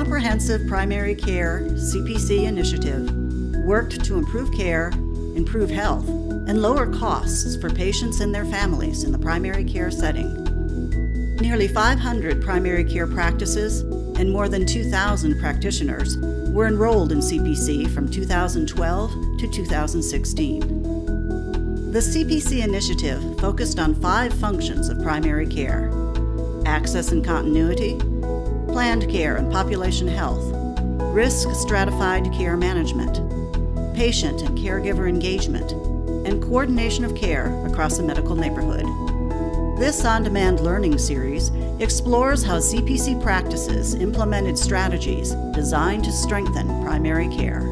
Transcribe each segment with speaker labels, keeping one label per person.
Speaker 1: Comprehensive Primary Care CPC initiative worked to improve care, improve health, and lower costs for patients and their families in the primary care setting. Nearly 500 primary care practices and more than 2,000 practitioners were enrolled in CPC from 2012 to 2016. The CPC initiative focused on 5 functions of primary care: access and continuity, planned care and population health, risk-stratified care management, patient and caregiver engagement, and coordination of care across a medical neighborhood. This on-demand learning series explores how CPC practices implemented strategies designed to strengthen primary care.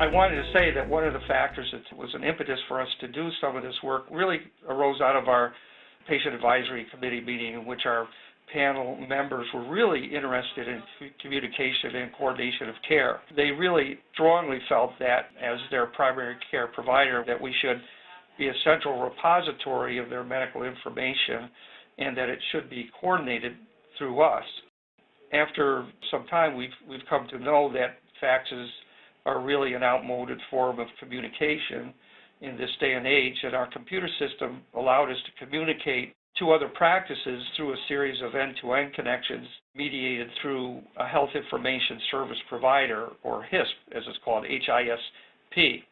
Speaker 2: I wanted to say that one of the factors that was an impetus for us to do some of this work really arose out of our patient advisory committee meeting, in which our panel members were really interested in communication and coordination of care. They really strongly felt that, as their primary care provider, that we should be a central repository of their medical information and that it should be coordinated through us. After some time, we've come to know that faxes are really an outmoded form of communication in this day and age, and our computer system allowed us to communicate to other practices through a series of end-to-end connections mediated through a health information service provider, or HISP, as it's called, HISP,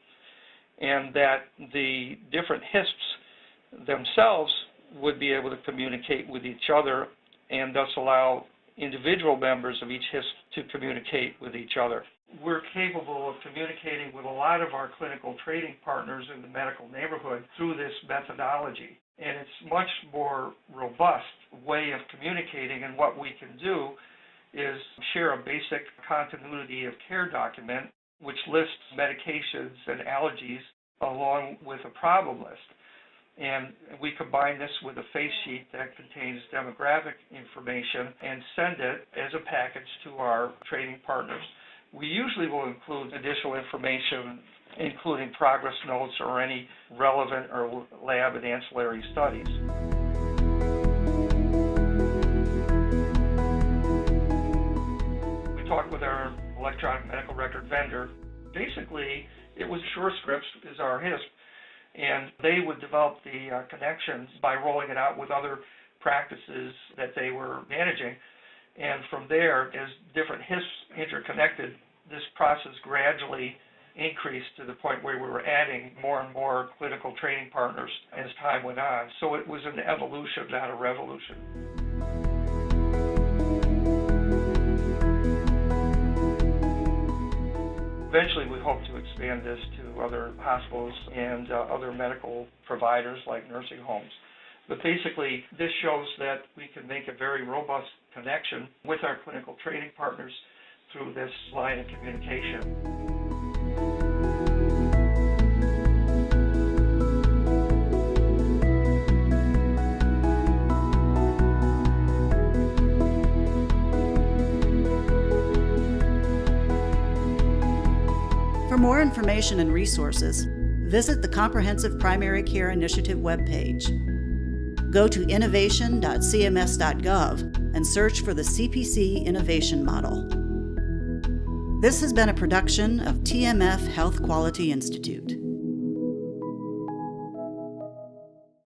Speaker 2: and that the different HISPs themselves would be able to communicate with each other and thus allow individual members of each HISP to communicate with each other. We're capable of communicating with a lot of our clinical training partners in the medical neighborhood through this methodology. And it's a much more robust way of communicating, and what we can do is share a basic continuity of care document which lists medications and allergies along with a problem list. And we combine this with a face sheet that contains demographic information and send it as a package to our training partners. We usually will include additional information, including progress notes or any relevant or lab and ancillary studies. We talked with our electronic medical record vendor. Basically, it was SureScripts is our HISP, and they would develop the connections by rolling it out with other practices that they were managing. And from there, as different HISPs interconnected, this process gradually increased to the point where we were adding more and more clinical training partners as time went on. So it was an evolution, not a revolution. Eventually, we hope to expand this to other hospitals and other medical providers like nursing homes. But basically, this shows that we can make a very robust connection with our clinical training partners through this line of communication.
Speaker 1: For more information and resources, visit the Comprehensive Primary Care Initiative webpage. Go to innovation.cms.gov and search for the CPC Innovation Model. This has been a production of TMF Health Quality Institute.